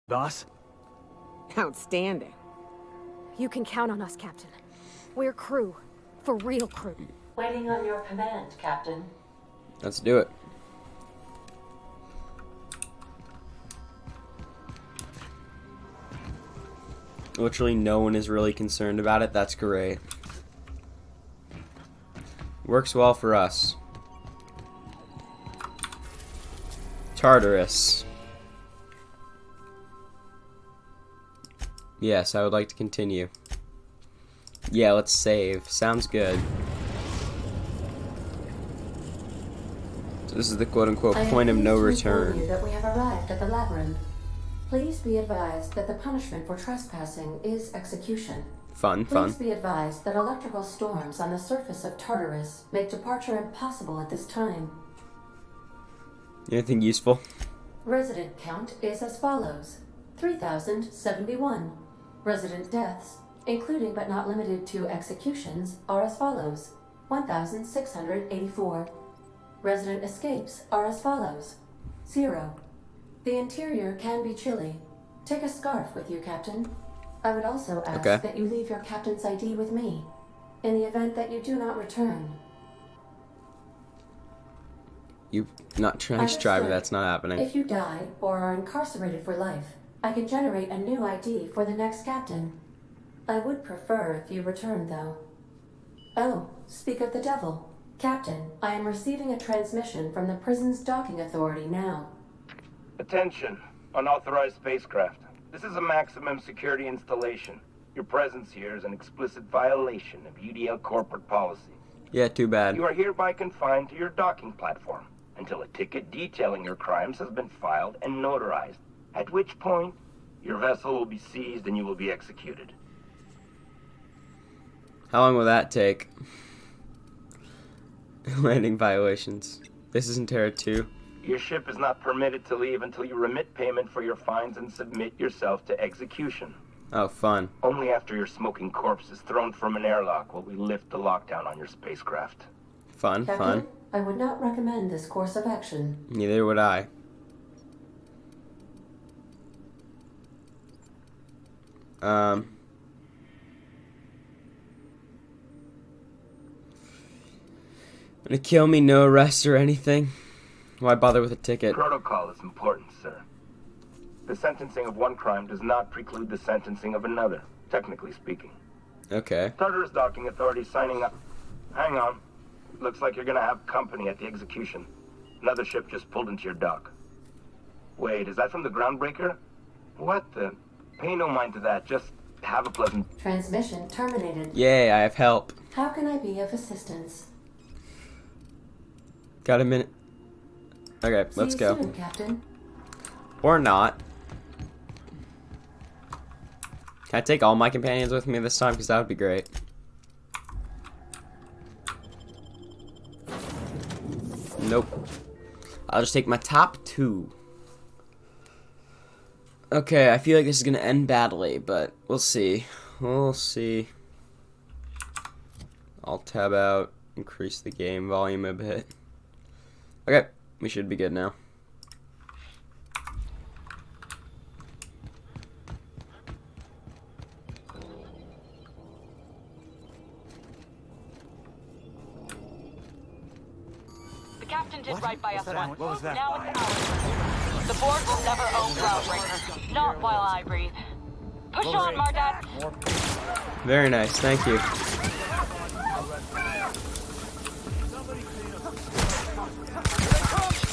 Boss? Outstanding. You can count on us, Captain. We're crew. For real crew. Waiting on your command, Captain. Let's do it. Literally no one is really concerned about it. That's great. Works well for us. Tartarus. Yes, I would like to continue. Yeah, let's save. Sounds good. So this is the quote-unquote point of no return. You that we have arrived at the labyrinth. Please be advised that the punishment for trespassing is execution. Fun. Please be advised that electrical storms on the surface of Tartarus make departure impossible at this time. Anything useful? Resident count is as follows: 3,071. Resident deaths, including but not limited to executions, are as follows: 1,684. Resident escapes are as follows: 0. The interior can be chilly. Take a scarf with you, Captain. I would also ask that you leave your captain's ID with me, in the event that you do not return. You not nice try, but that's not happening. If you die or are incarcerated for life, I can generate a new ID for the next captain. I would prefer if you return, though. Oh, speak of the devil. Captain, I am receiving a transmission from the prison's docking authority now. Attention, unauthorized spacecraft. This is a maximum security installation. Your presence here is an explicit violation of UDL corporate policy. Yeah, too bad. You are hereby confined to your docking platform until a ticket detailing your crimes has been filed and notarized, at which point your vessel will be seized and you will be executed. How long will that take? Landing violations. This isn't Terra 2. Your ship is not permitted to leave until you remit payment for your fines and submit yourself to execution. Oh, fun. Only after your smoking corpse is thrown from an airlock will we lift the lockdown on your spacecraft. Fun. Captain, I would not recommend this course of action. Neither would I. Gonna kill me, no arrest or anything? Why bother with a ticket? Protocol is important, sir. The sentencing of one crime does not preclude the sentencing of another, technically speaking. Okay. Tartarus Docking Authority signing up. Hang on. Looks like you're gonna have company at the execution. Another ship just pulled into your dock. Wait, is that from the Groundbreaker? What the? Pay no mind to that, just have a pleasant... Transmission terminated. Yay, I have help. How can I be of assistance? Got a minute. Okay, let's See you go. soon, Captain. Or not. Can I take all my companions with me this time? Because that would be great. Nope. I'll just take my top 2. Okay, I feel like this is going to end badly, but we'll see. We'll see. I'll tab out, increase the game volume a bit. Okay, we should be good now. The captain did right by us once. What was that? Now it's ours. The board will never own Groundbreaker. Not while I breathe. Push on, Mardat. Very nice, thank you.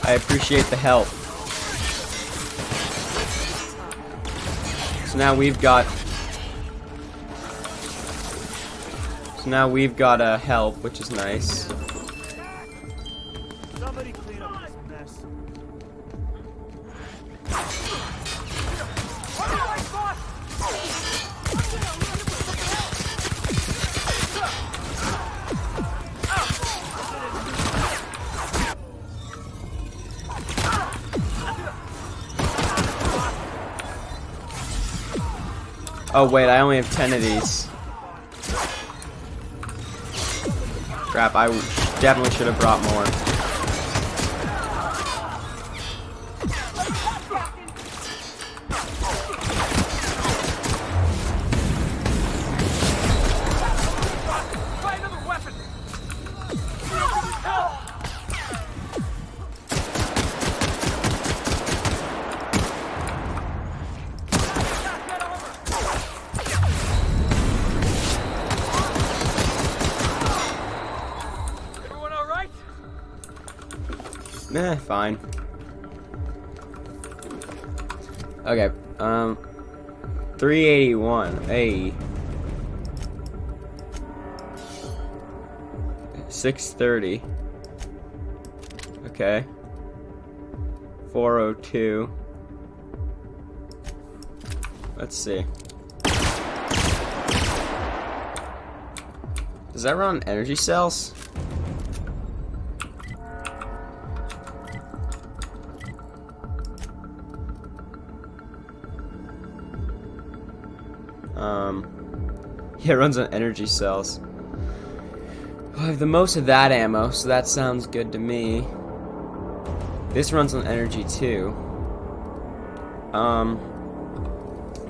I appreciate the help. So now we've got help, which is nice. Somebody clean up this mess. Oh wait, I only have 10 of these. Crap, I definitely should have brought more. Fine. Okay, 381. Hey. 630. Okay. 402. Let's see. Does that run on energy cells? Yeah, it runs on energy cells. I have the most of that ammo, so that sounds good to me. This runs on energy too.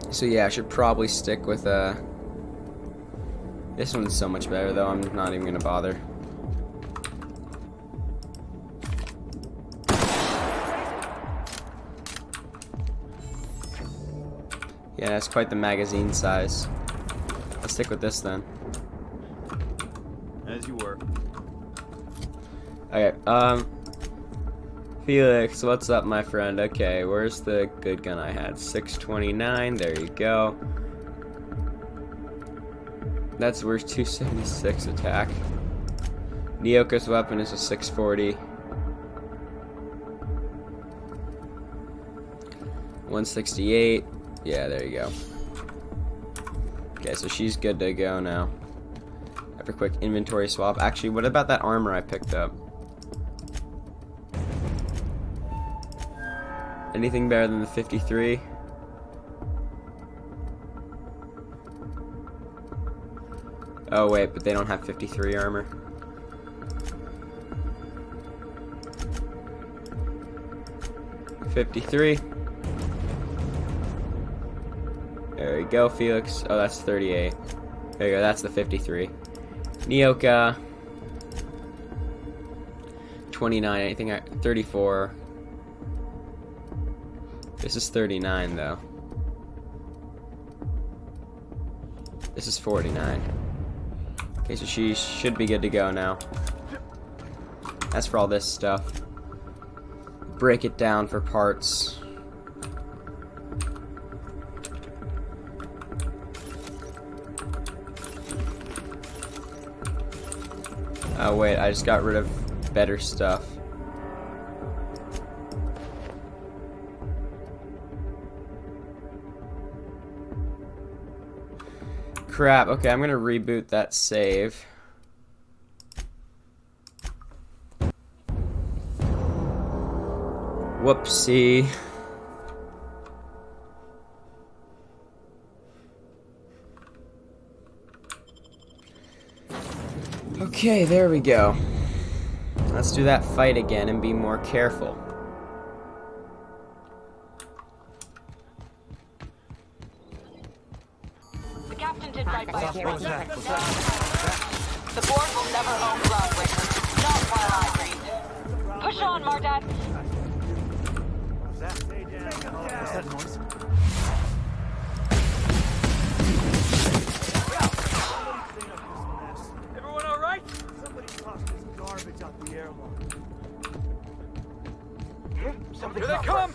So yeah, I should probably stick with this one's so much better though, I'm not even gonna bother. Yeah, that's quite the magazine size. Let's stick with this then. As you were. Okay, Felix, what's up, my friend? Okay, where's the good gun I had? 629, there you go. That's worth 276 attack. Nyoka's weapon is a 640. 168. Yeah, there you go. Okay, so she's good to go now. After a quick inventory swap. Actually, what about that armor I picked up? Anything better than the 53? Oh wait, but they don't have 53 armor. $53. There you go, Felix. Oh, that's 38. There you go, that's the 53. Nyoka. 29, anything, 34. This is 39 though. This is 49. Okay, so she should be good to go now. As for all this stuff, break it down for parts. Oh wait, I just got rid of better stuff. Crap, okay, I'm gonna reboot that save. Whoopsie. Okay, there we go. Let's do that fight again and be more careful. The captain did right by us. The board will never own Groundbreaker. Not while I breathe. Push on, Mardad. What's that? What's that noise? Everyone all right? Somebody tossed this garbage out the airlock. Here they come!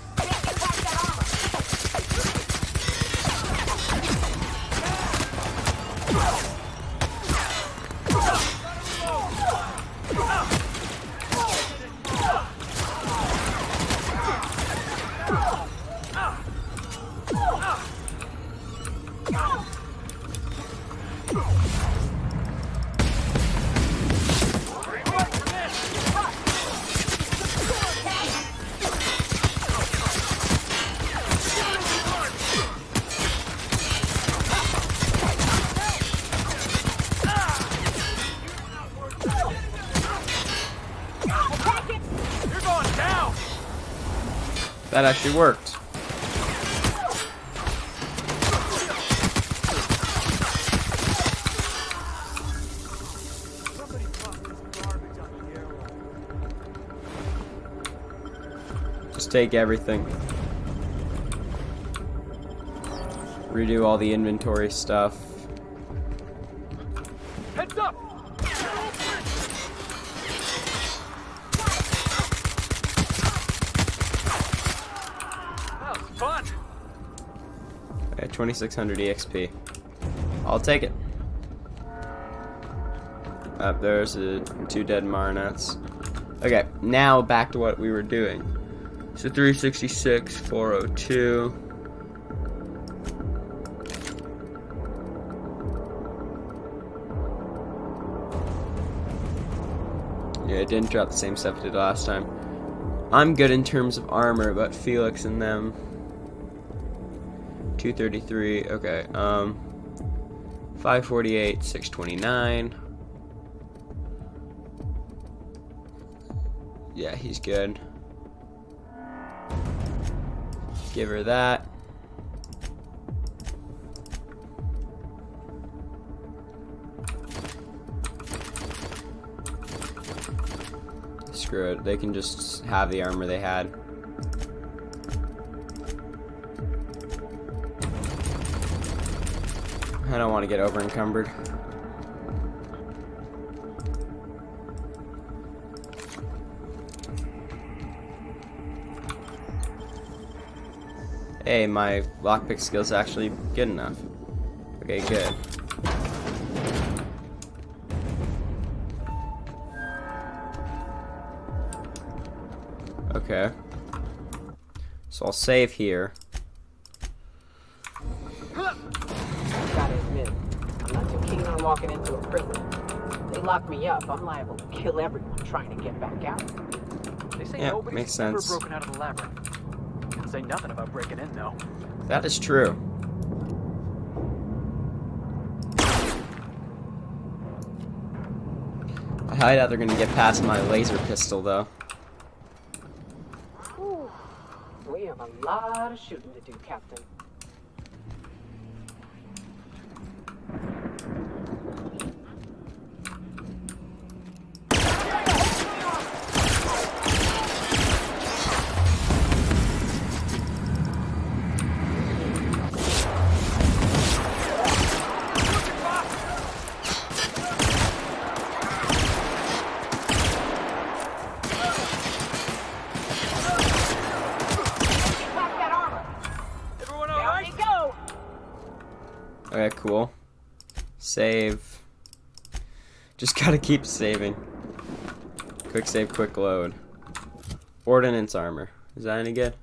That actually worked. Somebody tossed this garbage out the airlock. Just take everything. Redo all the inventory stuff. Heads up! Okay, 2600 EXP. I'll take it. There's 2 dead Marnets. Okay, now back to what we were doing. So 366, 402. Yeah, it didn't drop the same stuff it did last time. I'm good in terms of armor, but Felix and them. 233, okay, 548, 629. Yeah, he's good. Give her that. Screw it, they can just have the armor they had. I don't want to get over encumbered. Hey, my lockpick skill's actually good enough. Okay, good. Okay. So I'll save here. Gotta admit, I'm not too keen on walking into a prison. They lock me up, I'm liable to kill everyone trying to get back out. They say Yeah, nobody's makes ever sense. broken out of the labyrinth. Can't say nothing about breaking in, though. That is true. I highly doubt they're gonna get past my laser pistol, though. Whew. We have a lot of shooting to do, Captain. Okay, cool. Save. Just gotta keep saving. Quick save, quick load. Ordnance armor. Is that any good?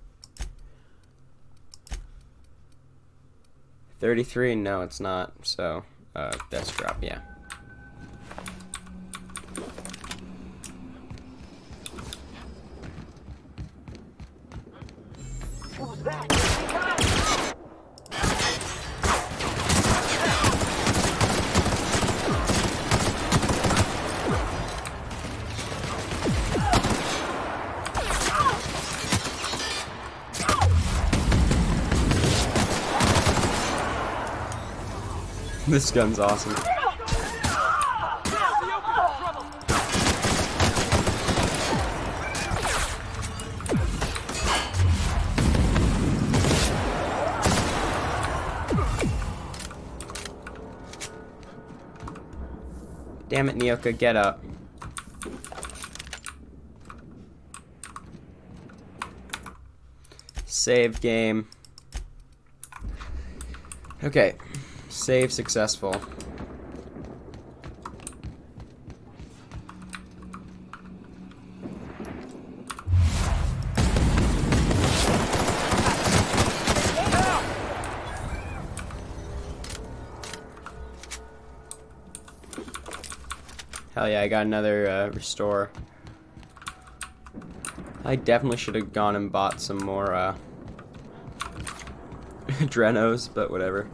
33? No, it's not. So, death drop, yeah. Who's that? This gun's awesome. Damn it, Nyoka, get up. Save game. Okay. Save successful. Hell yeah, I got another restore. I definitely should have gone and bought some more Drenos, but whatever.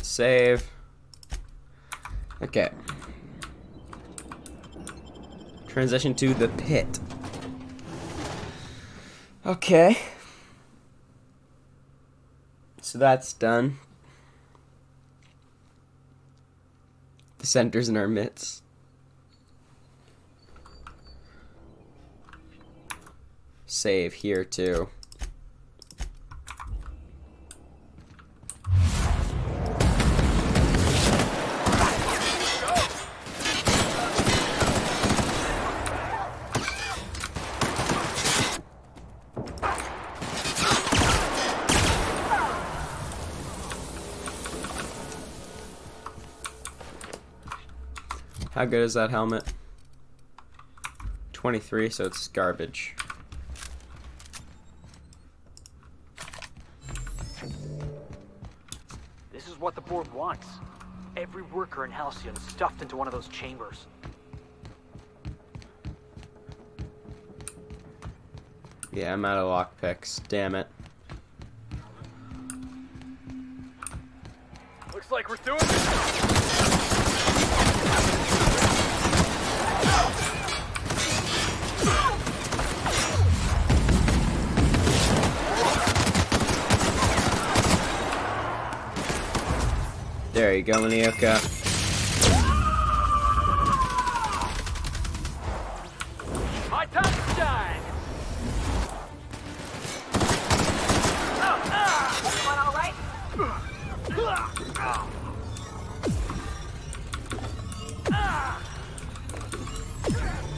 Save. Okay. Transition to the pit. Okay. So that's done. The center's in our midst. Save here too. How good is that helmet? 23, so it's garbage. This is what the board wants. Every worker in Halcyon stuffed into one of those chambers. Yeah, I'm out of lockpicks. Damn it. Looks like we're doing this. There you go, Nyoka. My time to shine. Everyone all right?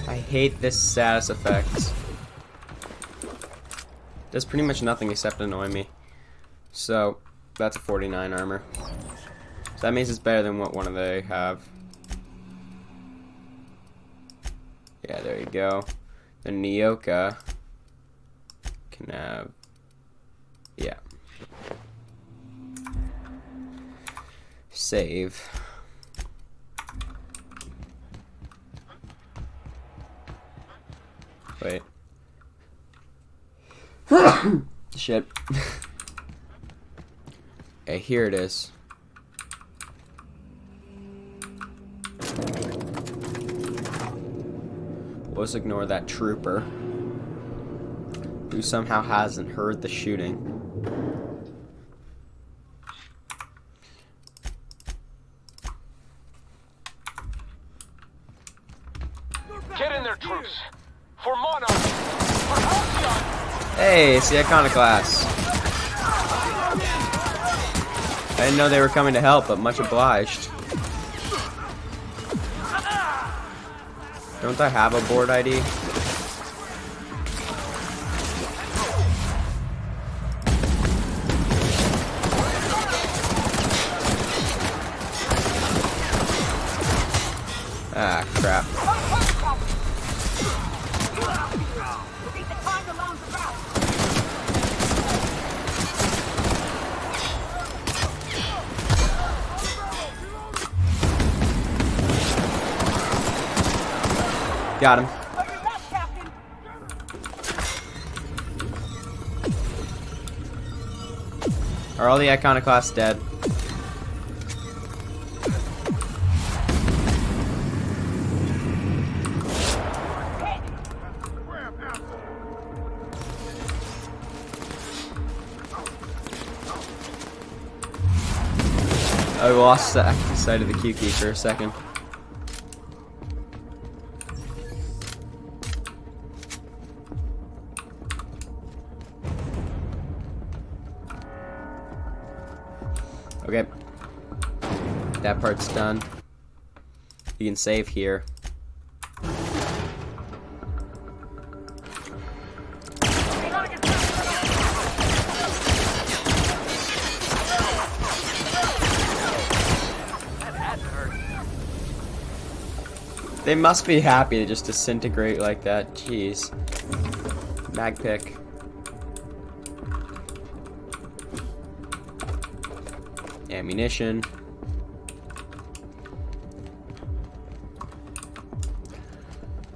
I hate this status effect. Does pretty much nothing except annoy me. So, that's a 49 armor. So that means it's better than what one of they have. Yeah, there you go. The Nyoka can have... Yeah. Save. Wait. Shit. Okay, here it is. Let's ignore that trooper who somehow hasn't heard the shooting. Get in there, troops. For Monarch. For Halcyon. Hey, it's the Iconoclast. I didn't know they were coming to help, but much obliged. Don't I have a board ID? Ah, crap. Got him. Are all the Iconoclasts dead? I lost the active sight of the Q key for a second. Okay, that part's done. You can save here. They must be happy to just disintegrate like that. Jeez. Mag pick. Ammunition.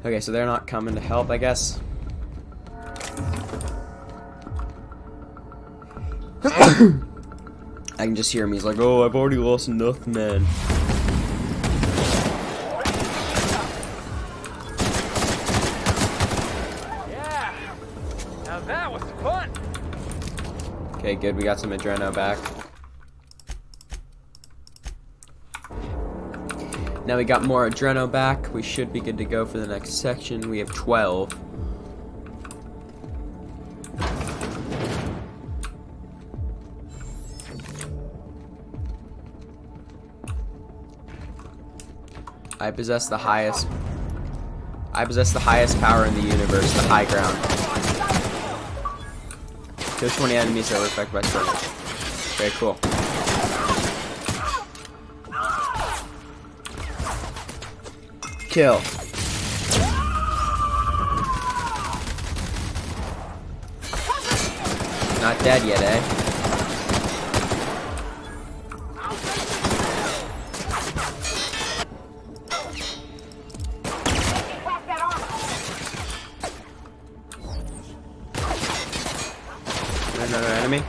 Okay, so they're not coming to help, I guess. I can just hear him. He's like, "Oh, I've already lost enough, man." Yeah. Now that was fun. Okay, good. We got some Adreno back. Now we got more Adreno back. We should be good to go for the next section. We have 12. I possess the highest power in the universe, the high ground. Kill 20 enemies that are affected by struggle. Very cool. Kill. Not dead yet, eh? Another enemy?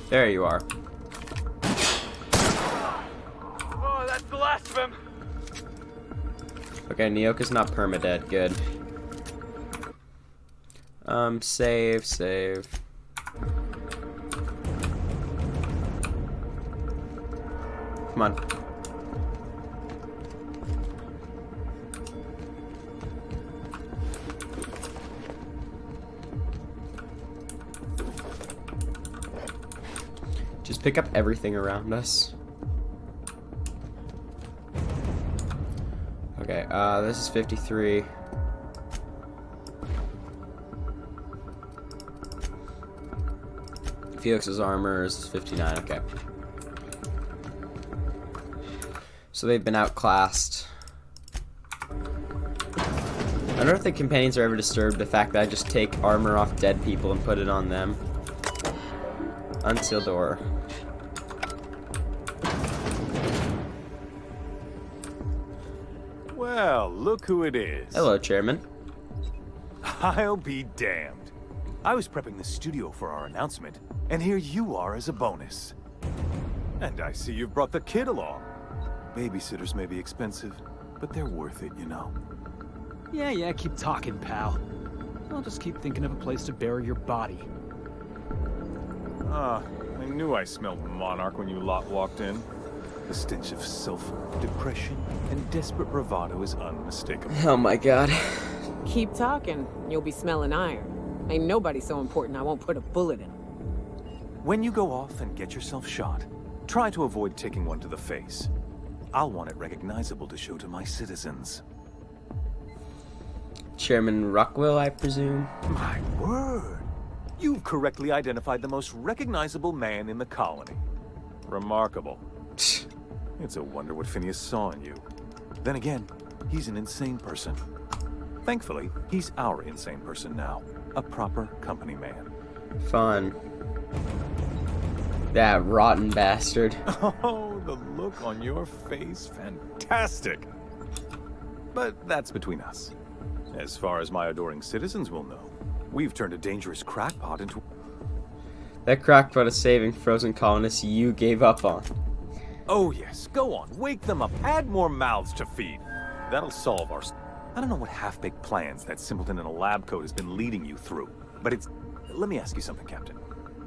There you are. Oh, that's the last of him. Okay, Nyoka's not permadead. Good. Save. Come on. Just pick up everything around us. Okay, this is 53. Felix's armor is 59, okay. So they've been outclassed. I wonder if the companions are ever disturbed the fact that I just take armor off dead people and put it on them. Unsealed door. Well, look who it is. Hello, Chairman. I'll be damned. I was prepping the studio for our announcement, and here you are as a bonus. And I see you've brought the kid along. Babysitters may be expensive, but they're worth it, you know. Yeah, keep talking, pal. I'll just keep thinking of a place to bury your body. Ah, I knew I smelled Monarch when you lot walked in. The stench of sulfur, depression, and desperate bravado is unmistakable. Oh my god. Keep talking, you'll be smelling iron. Ain't nobody so important I won't put a bullet in. When you go off and get yourself shot, try to avoid taking one to the face. I'll want it recognizable to show to my citizens. Chairman Rockwell, I presume? My word! You've correctly identified the most recognizable man in the colony. Remarkable. It's a wonder what Phineas saw in you. Then again, he's an insane person. Thankfully, he's our insane person now. A proper company man. Fun. That rotten bastard. Oh, the look on your face. Fantastic! But that's between us. As far as my adoring citizens will know, we've turned a dangerous crackpot into... That crackpot is saving frozen colonists you gave up on. Oh yes, go on, wake them up, add more mouths to feed. That'll solve our... I don't know what half-baked plans that simpleton in a lab coat has been leading you through, but it's... Let me ask you something, Captain.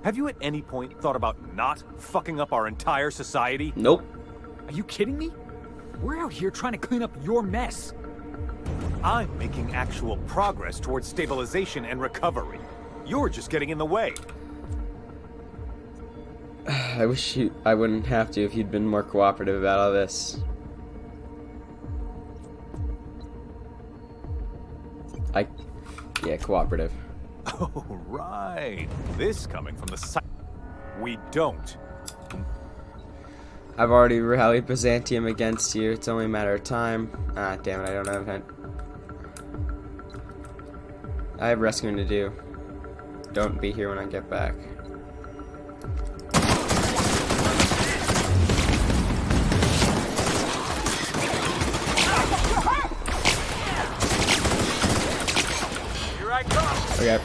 Have you at any point thought about not fucking up our entire society? Nope. Are you kidding me? We're out here trying to clean up your mess. I'm making actual progress towards stabilization and recovery. You're just getting in the way. I wish I wouldn't have to if you'd been more cooperative about all this. Yeah, cooperative. Oh, right. This coming from the side. We don't. I've already rallied Byzantium against you. It's only a matter of time. Ah, damn it, I don't have it. I have rescuing to do. Don't be here when I get back. Here I come. Okay.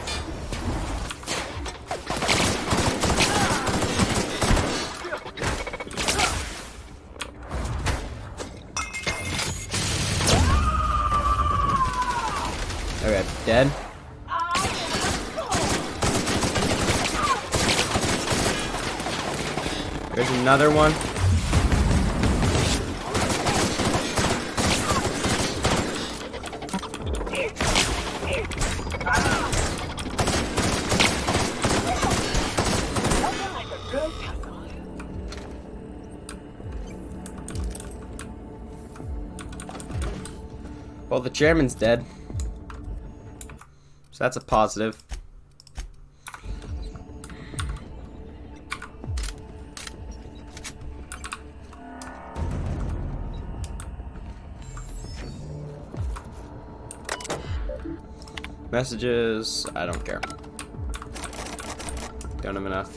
Okay, dead. There's another one. Well, the chairman's dead. So that's a positive. Messages, I don't care. Don't have enough.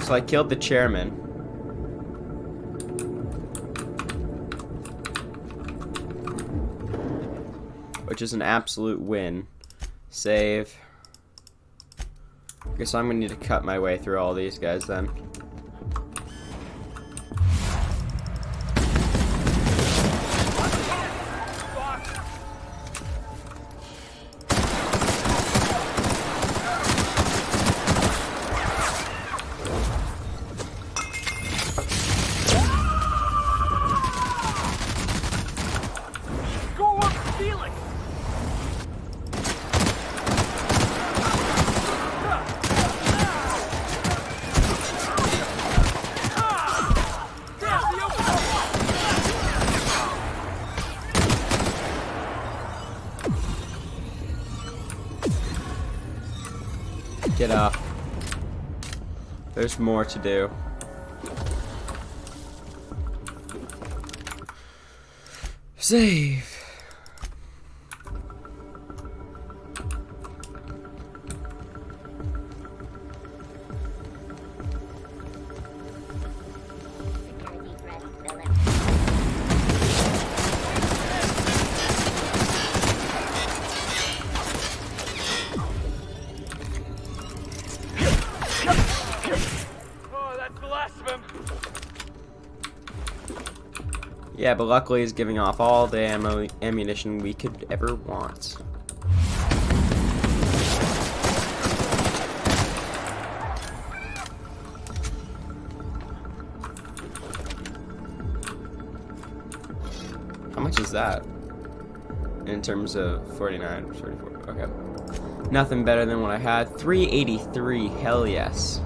So I killed the chairman. Which is an absolute win. Save. Okay, so I'm gonna need to cut my way through all these guys then. Get up. There's more to do. Save. Yeah, but luckily he's giving off all the ammunition we could ever want. How much is that? In terms of 49, 34, okay. Nothing better than what I had. 383, hell yes.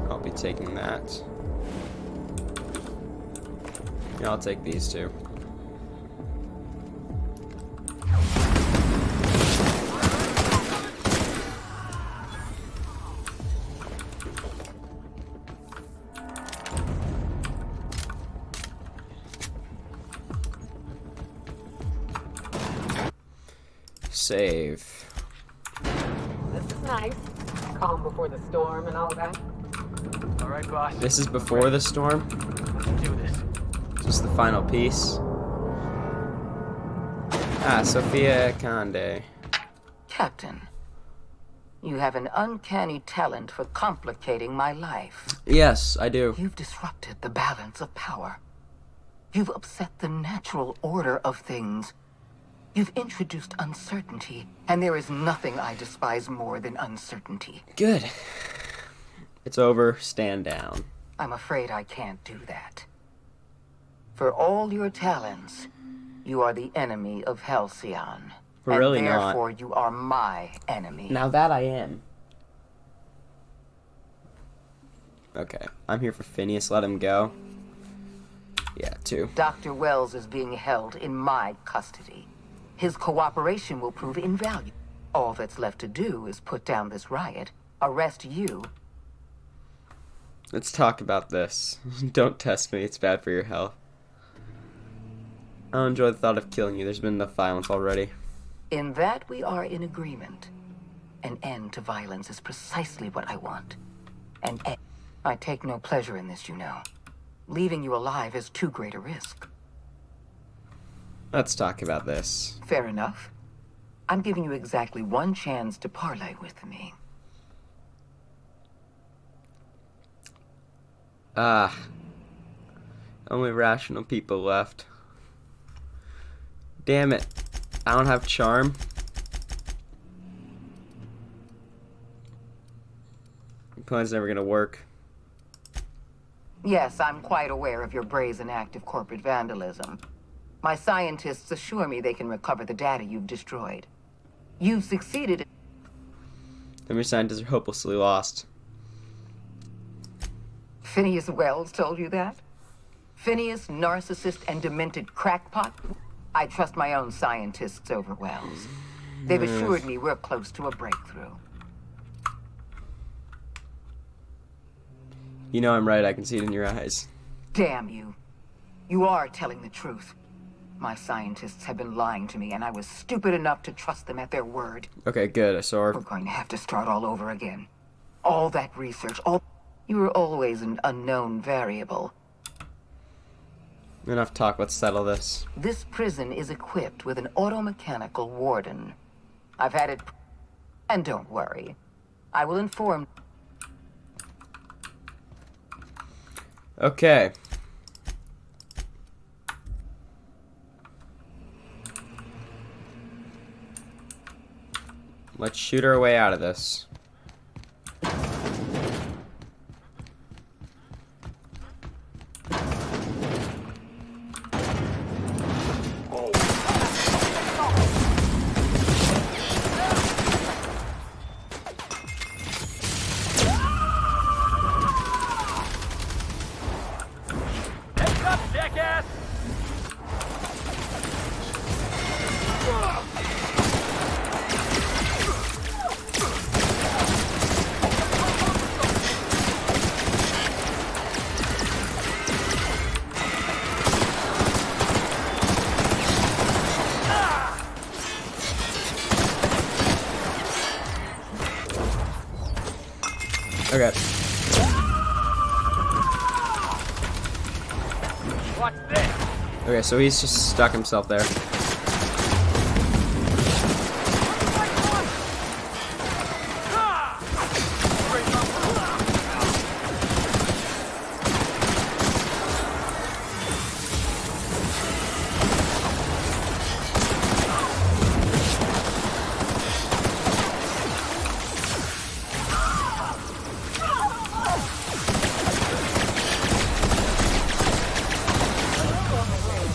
I'll be taking that. Yeah, I'll take these two. Save. This is nice. Calm before the storm and all that. All right, boss. This is before the storm. Let's do this. This is the final piece. Ah, Sophia Conde. Captain, you have an uncanny talent for complicating my life. Yes, I do. You've disrupted the balance of power. You've upset the natural order of things. You've introduced uncertainty, and there is nothing I despise more than uncertainty. Good. It's over. Stand down. I'm afraid I can't do that. For all your talents, you are the enemy of Halcyon. We're really not. And therefore you are my enemy. Now that I am. Okay, I'm here for Phineas. Let him go. Yeah, 2. Dr. Wells is being held in my custody. His cooperation will prove invaluable. All that's left to do is put down this riot, arrest you. Let's talk about this. Don't test me, it's bad for your health. I don't enjoy the thought of killing you. There's been enough violence already. In that we are in agreement. An end to violence is precisely what I want. I take no pleasure in this, you know. Leaving you alive is too great a risk. Let's talk about this. Fair enough. I'm giving you exactly one chance to parley with me. Ah. Only rational people left. Damn it. I don't have charm. Your plan's never gonna work. Yes, I'm quite aware of your brazen act of corporate vandalism. My scientists assure me they can recover the data you've destroyed. You've succeeded. Then your scientists are hopelessly lost. Phineas Wells told you that? Phineas, narcissist, and demented crackpot? I trust my own scientists over Wells. They've assured me we're close to a breakthrough. You know I'm right, I can see it in your eyes. Damn you. You are telling the truth. My scientists have been lying to me, and I was stupid enough to trust them at their word. Okay, good, I saw her. We're going to have to start all over again. All that research, all... You were always an unknown variable. Enough talk, let's settle this. This prison is equipped with an automechanical warden. I've had it... And don't worry. I will inform... Okay. Let's shoot our way out of this. Okay. What's this? Okay, so he's just stuck himself there.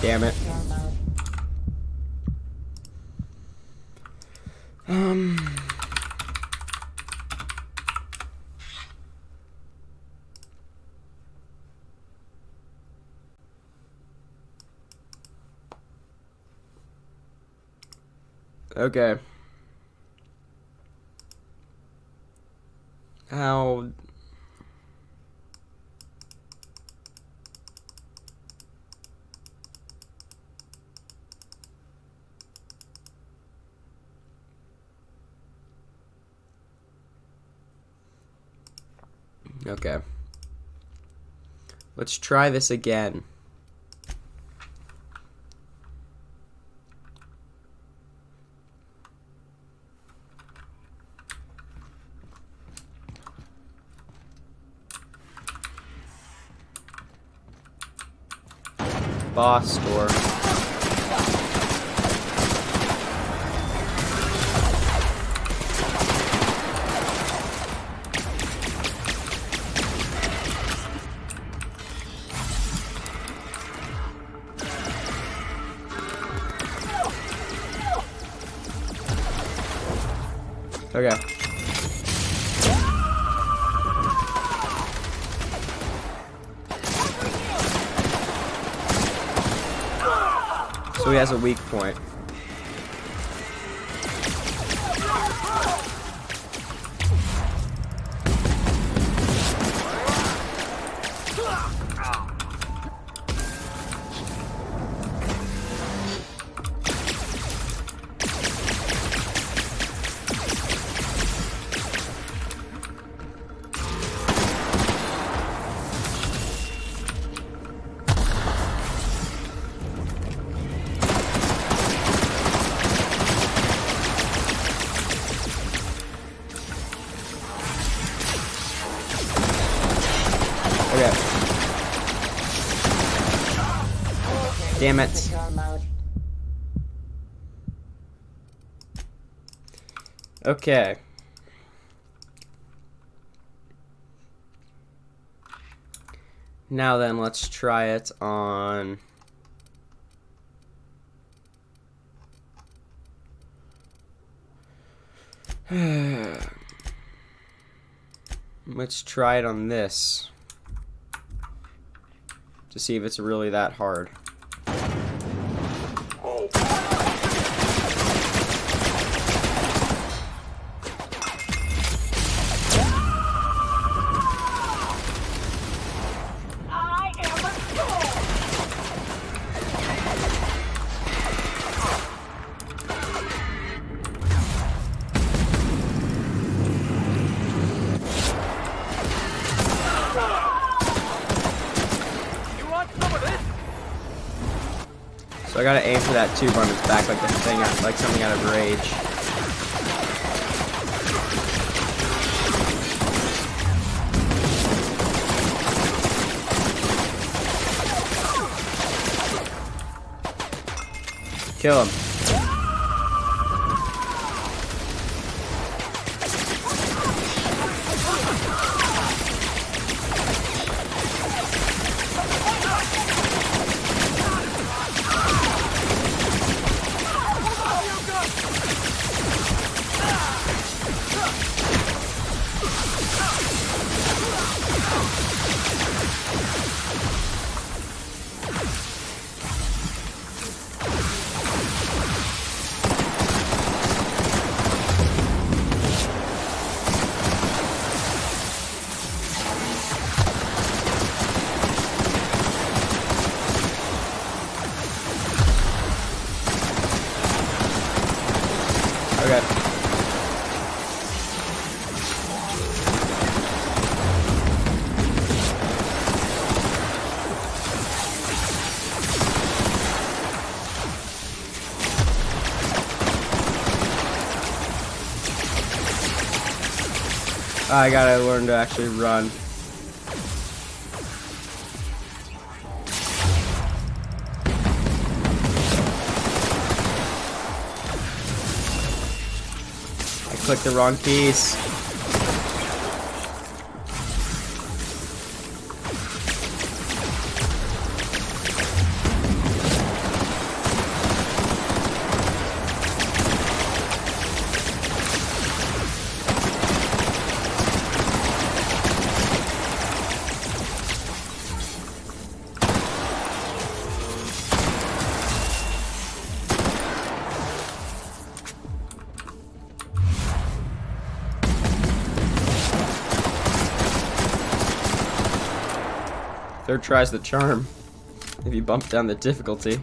Damn it. Okay. How... Okay. Let's try this again. Boss door. Okay. So he has a weak point. Okay. Damn it. Okay. Now then, let's try it on... Let's try it on this. To see if it's really that hard. So I gotta aim for that tube on his back like the thing, like something out of Rage. Kill him. Okay. I gotta learn to actually run. Click the wrong keys. Third tries the charm, if you bump down the difficulty.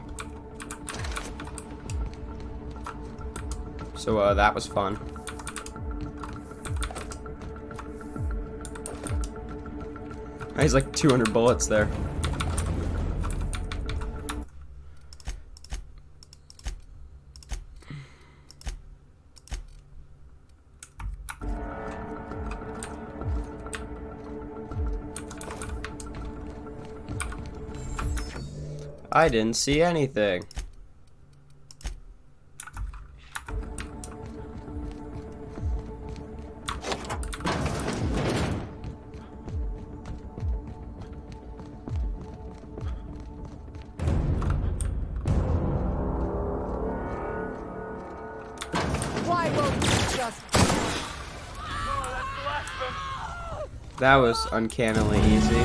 So that was fun. He's like 200 bullets there. I didn't see anything. Why won't you just... That was uncannily easy.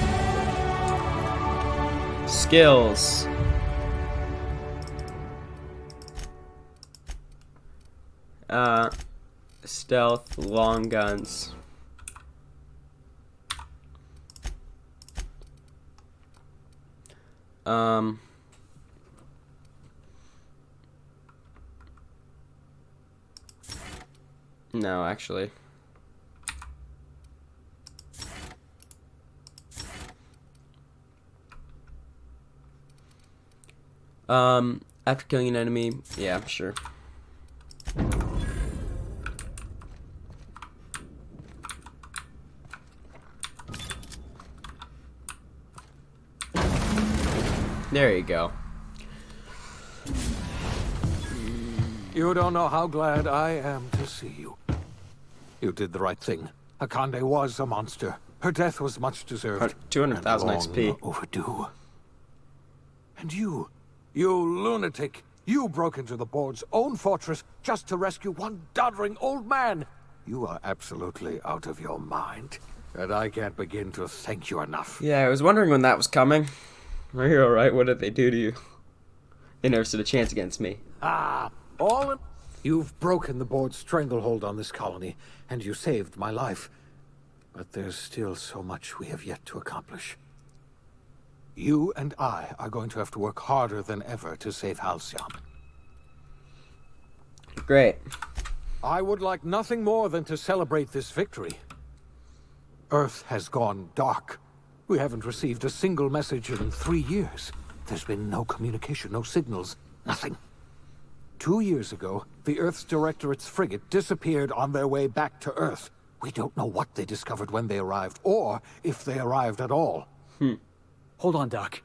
Skills. Stealth, long guns. No, actually. After killing an enemy, yeah, sure. There you go. You don't know how glad I am to see you. You did the right thing. Akande was a monster. Her death was much deserved. 200,000 and XP. long overdue. And you lunatic, you broke into the board's own fortress just to rescue one doddering old man. You are absolutely out of your mind. And I can't begin to thank you enough. Yeah, I was wondering when that was coming. Are you alright? What did they do to you? They never stood a chance against me. You've broken the board's stranglehold on this colony, and you saved my life. But there's still so much we have yet to accomplish. You and I are going to have to work harder than ever to save Halcyon. Great. I would like nothing more than to celebrate this victory. Earth has gone dark. We haven't received a single message in 3 years. There's been no communication, no signals, Nothing. 2 years ago, the Earth's Directorate's frigate disappeared on their way back to Earth. We don't know what they discovered when they arrived, or if they arrived at all. Hold on, Doc.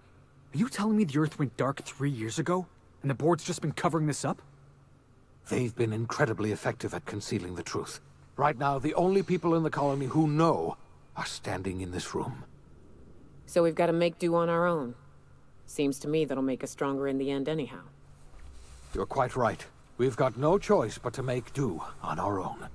Are you telling me the Earth went dark 3 years ago, and the board's just been covering this up? They've been incredibly effective at concealing the truth. Right now, the only people in the colony who know are standing in this room. So we've got to make do on our own. Seems to me that'll make us stronger in the end anyhow. You're quite right. We've got no choice but to make do on our own.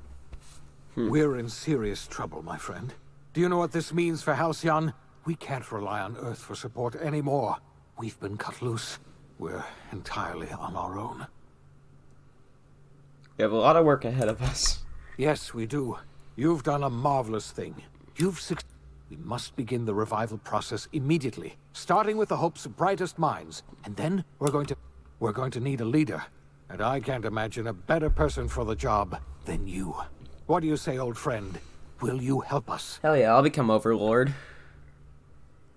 We're in serious trouble, my friend. Do you know what this means for Halcyon? We can't rely on Earth for support anymore. We've been cut loose. We're entirely on our own. We have a lot of work ahead of us. Yes, we do. You've done a marvelous thing. We must begin the revival process immediately, starting with the Hope's brightest minds. And then we're going to need a leader. And I can't imagine a better person for the job than you. What do you say, old friend? Will you help us? Hell yeah, I'll become Overlord.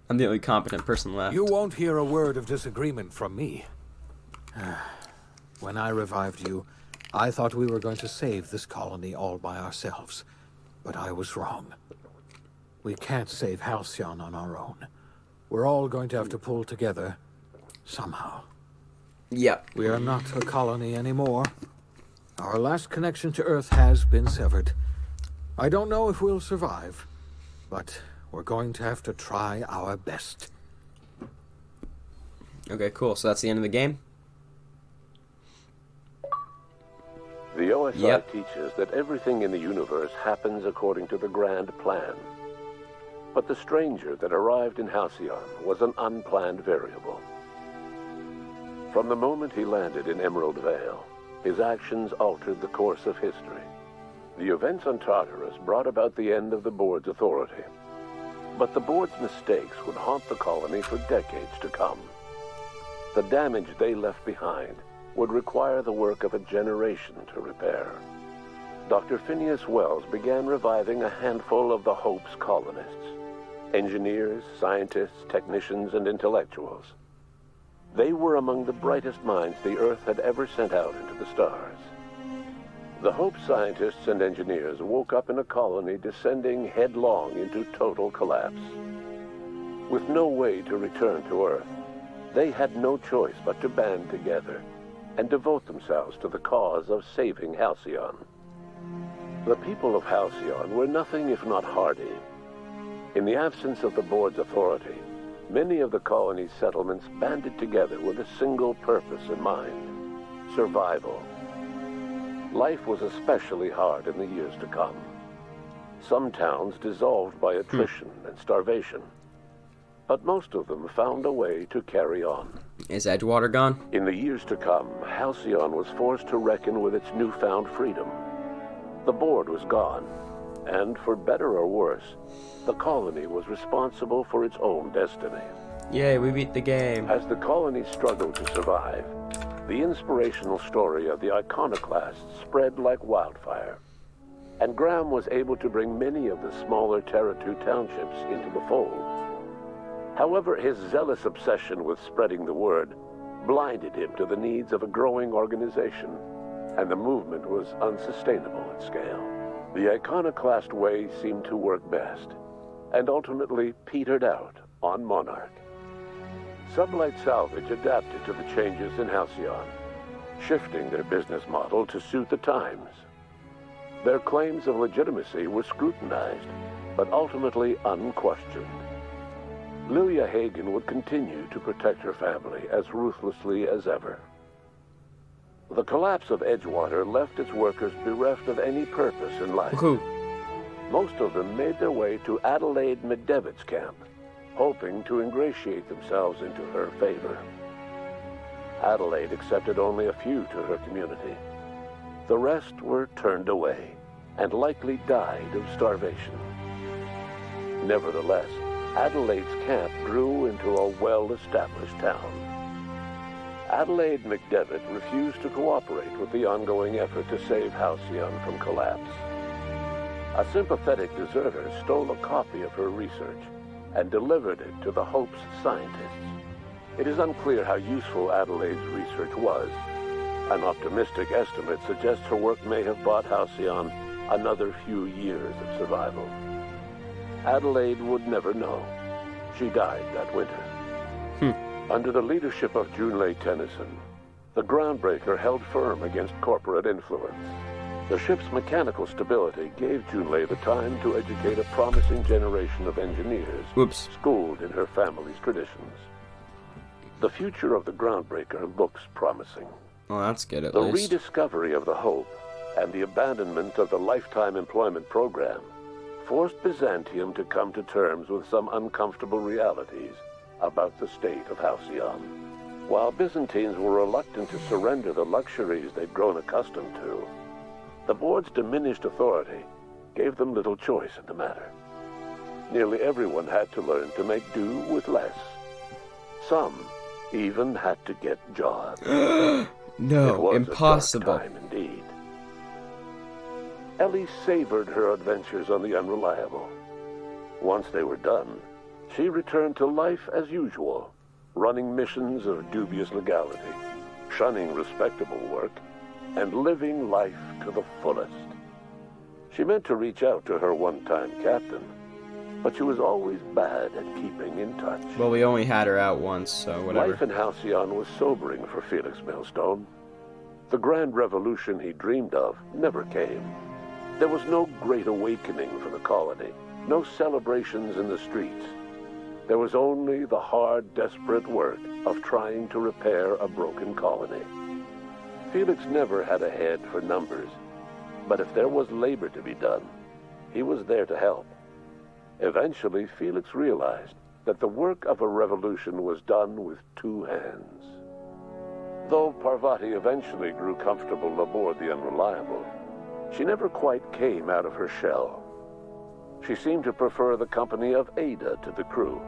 I'm the only competent person left. You won't hear a word of disagreement from me. When I revived you, I thought we were going to save this colony all by ourselves. But I was wrong. We can't save Halcyon on our own. We're all going to have to pull together, somehow. Yep. We are not a colony anymore. Our last connection to Earth has been severed. I don't know if we'll survive, but we're going to have to try our best. Okay, cool. So that's the end of the game? The OSI teaches that everything in the universe happens according to the grand plan. But the stranger that arrived in Halcyon was an unplanned variable. From the moment he landed in Emerald Vale, his actions altered the course of history. The events on Tartarus brought about the end of the board's authority. But the board's mistakes would haunt the colony for decades to come. The damage they left behind would require the work of a generation to repair. Dr. Phineas Wells began reviving a handful of the Hope's colonists. Engineers, scientists, technicians, and intellectuals. They were among the brightest minds the Earth had ever sent out into the stars. The Hope scientists and engineers woke up in a colony descending headlong into total collapse. With no way to return to Earth, they had no choice but to band together and devote themselves to the cause of saving Halcyon. The people of Halcyon were nothing if not hardy. In the absence of the board's authority, many of the colony's settlements banded together with a single purpose in mind: survival. Life was especially hard in the years to come. Some towns dissolved by attrition and starvation, but most of them found a way to carry on. Is Edgewater gone? In the years to come, Halcyon was forced to reckon with its newfound freedom. The board was gone, and for better or worse, the colony was responsible for its own destiny. Yay, we beat the game. As the colony struggled to survive, the inspirational story of the Iconoclasts spread like wildfire, and Graham was able to bring many of the smaller Terra 2 townships into the fold. However, his zealous obsession with spreading the word blinded him to the needs of a growing organization, and the movement was unsustainable at scale. The Iconoclast way seemed to work best, and ultimately petered out on Monarch. Sublight Salvage adapted to the changes in Halcyon, shifting their business model to suit the times. Their claims of legitimacy were scrutinized, but ultimately unquestioned. Lilia Hagen would continue to protect her family as ruthlessly as ever. The collapse of Edgewater left its workers bereft of any purpose in life. Most of them made their way to Adelaide McDevitt's camp, hoping to ingratiate themselves into her favor. Adelaide accepted only a few to her community. The rest were turned away, and likely died of starvation. Nevertheless, Adelaide's camp grew into a well-established town. Adelaide McDevitt refused to cooperate with the ongoing effort to save Halcyon from collapse. A sympathetic deserter stole a copy of her research and delivered it to the Hope's scientists. it is unclear how useful Adelaide's research was. An optimistic estimate suggests her work may have bought Halcyon another few years of survival. Adelaide would never know. She died that winter. Under the leadership of Junlei Tennyson, the Groundbreaker held firm against corporate influence. The ship's mechanical stability gave Junlei the time to educate a promising generation of engineers schooled in her family's traditions. The future of the Groundbreaker looks promising. Well, that's good at The least. rediscovery of the Hope and the abandonment of the lifetime employment program forced Byzantium to come to terms with some uncomfortable realities about the state of Halcyon. While Byzantines were reluctant to surrender the luxuries they'd grown accustomed to, the board's diminished authority gave them little choice in the matter. Nearly everyone had to learn to make do with less. Some even had to get jobs. No, it was impossible. A dark time indeed. Ellie savored her adventures on the Unreliable. Once they were done, she returned to life as usual, running missions of dubious legality, shunning respectable work, and living life to the fullest. She meant to reach out to her one-time captain, but she was always bad at keeping in touch. Well, we only had her out once, so whatever. Life in Halcyon was sobering for Felix Millstone. The grand revolution he dreamed of never came. There was no great awakening for the colony, no celebrations in the streets. There was only the hard, desperate work of trying to repair a broken colony. Felix never had a head for numbers, but if there was labor to be done, he was there to help. Eventually, Felix realized that the work of a revolution was done with two hands. Though Parvati eventually grew comfortable aboard the Unreliable, she never quite came out of her shell. She seemed to prefer the company of Ada to the crew,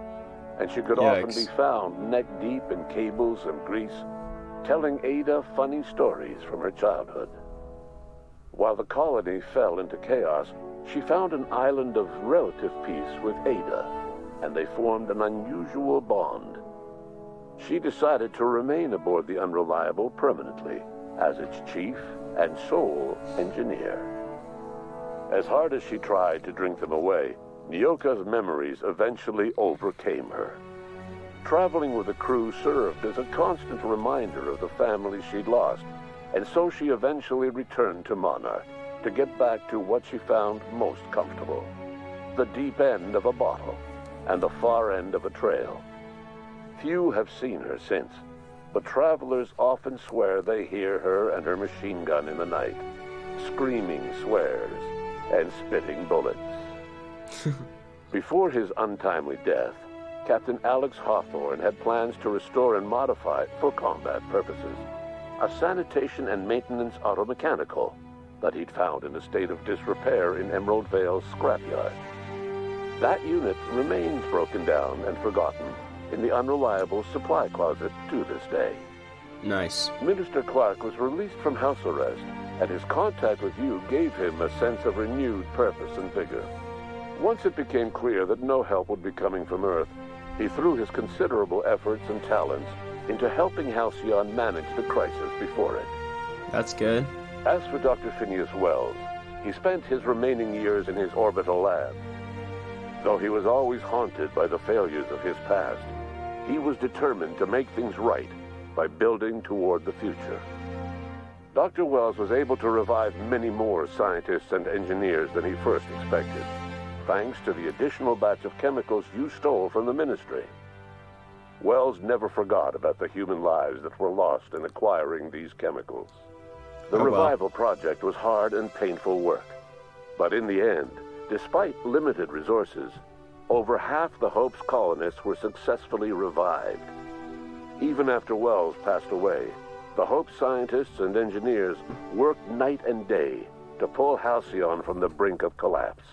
and she could often be found neck-deep in cables and grease, telling Ada funny stories from her childhood. While the colony fell into chaos, she found an island of relative peace with Ada, and they formed an unusual bond. She decided to remain aboard the Unreliable permanently as its chief and sole engineer. As hard as she tried to drink them away, Nyoka's memories eventually overcame her. Traveling with the crew served as a constant reminder of the family she'd lost, and so she eventually returned to Monarch to get back to what she found most comfortable: the deep end of a bottle and the far end of a trail. Few have seen her since, but travelers often swear they hear her and her machine gun in the night, screaming swears and spitting bullets. Before his untimely death, Captain Alex Hawthorne had plans to restore and modify, for combat purposes, a sanitation and maintenance automechanical that he'd found in a state of disrepair in Emerald Vale's scrapyard. That unit remains broken down and forgotten in the Unreliable supply closet to this day. Nice. Minister Clark was released from house arrest, and his contact with you gave him a sense of renewed purpose and vigor. Once it became clear that no help would be coming from Earth, he threw his considerable efforts and talents into helping Halcyon manage the crisis before it. That's good. As for Dr. Phineas Wells, he spent his remaining years in his orbital lab. Though he was always haunted by the failures of his past, he was determined to make things right by building toward the future. Dr. Wells was able to revive many more scientists and engineers than he first expected, thanks to the additional batch of chemicals you stole from the Ministry. Wells never forgot about the human lives that were lost in acquiring these chemicals. The revival project was hard and painful work, but in the end, despite limited resources, over half the Hope's colonists were successfully revived. Even after Wells passed away, the Hope scientists and engineers worked night and day to pull Halcyon from the brink of collapse.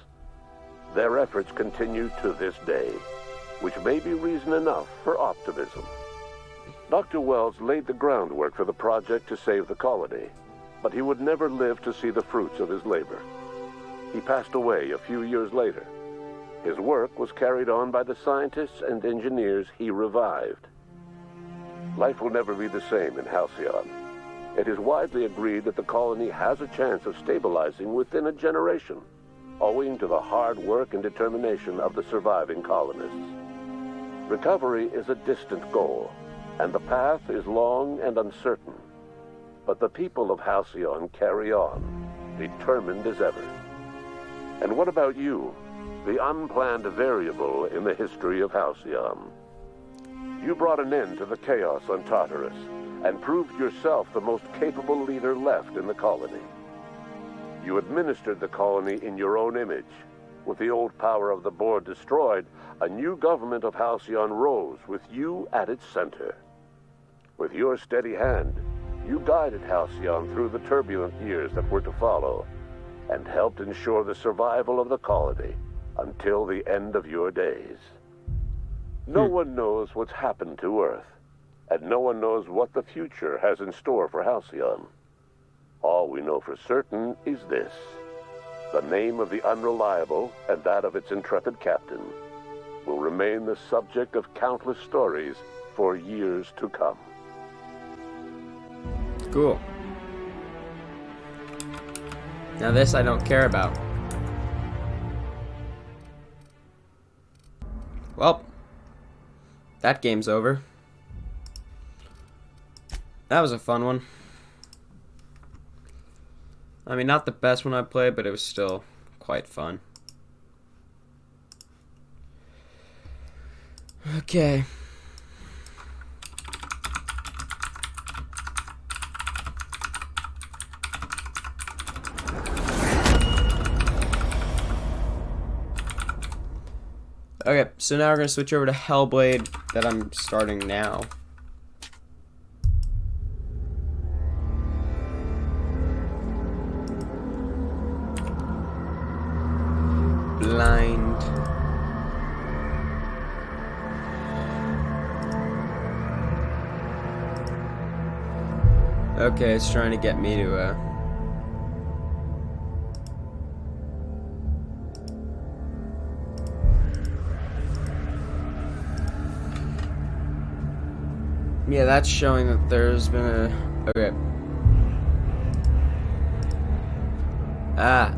Their efforts continue to this day, which may be reason enough for optimism. Dr. Wells laid the groundwork for the project to save the colony, but he would never live to see the fruits of his labor. He passed away a few years later. His work was carried on by the scientists and engineers he revived. life will never be the same in Halcyon. It is widely agreed that the colony has a chance of stabilizing within a generation, owing to the hard work and determination of the surviving colonists. Recovery is a distant goal, and the path is long and uncertain. But the people of Halcyon carry on, determined as ever. And what about you, the unplanned variable in the history of Halcyon? You brought an end to the chaos on Tartarus, and proved yourself the most capable leader left in the colony. You administered the colony in your own image. With the old power of the board destroyed, a new government of Halcyon rose with you at its center. With your steady hand, you guided Halcyon through the turbulent years that were to follow, and helped ensure the survival of the colony until the end of your days. No one knows what's happened to Earth, and no one knows what the future has in store for Halcyon. All we know for certain is this: the name of the Unreliable and that of its intrepid captain will remain the subject of countless stories for years to come. Cool. Now this I don't care about. Well, that game's over. That was a fun one. I mean, not the best one I played, but it was still quite fun. Okay. Okay, so now we're going to switch over to Hellblade that I'm starting now. Blind. Okay, it's trying to get me to yeah, that's showing that there's been a... Okay. Ah,